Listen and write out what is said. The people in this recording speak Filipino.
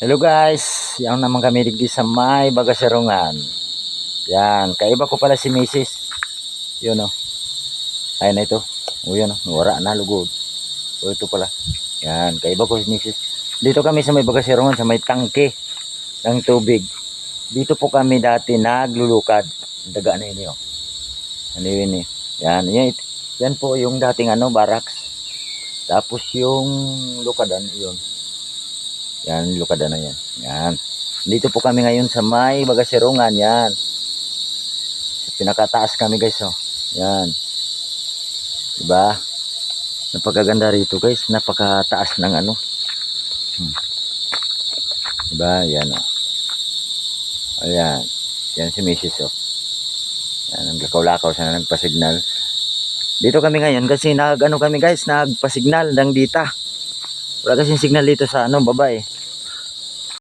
Hello guys, yan naman kami digdi sa may Bagasirungan. Yan, kaiba ko pala si Mrs. Yun o. Ayun na ito. O yun o, wala na lugod. O ito pala. Yan, kaiba ko si Mrs. Dito kami sa may Bagasirungan, sa may tangke ng tubig. Dito po kami dati naglulukad. Daga na yun o. Ano yun eh. Yan po yung dating barracks. Tapos yung lukadan, yun. Yan, lukada na yan. Yan. Dito po kami ngayon sa may Bagasirungan. Yan. Pinakataas kami guys. Oh. Yan. Diba? Napakaganda rito guys. Napakataas ng ano. Diba? Yan. Oh. Ayan. Yan si Mrs. Oh. Yan. Naglakaw-lakaw siya na nagpasignal. Dito kami ngayon kasi kami guys. Nagpasignal ng dita. Wala kasing signal dito sa baba eh.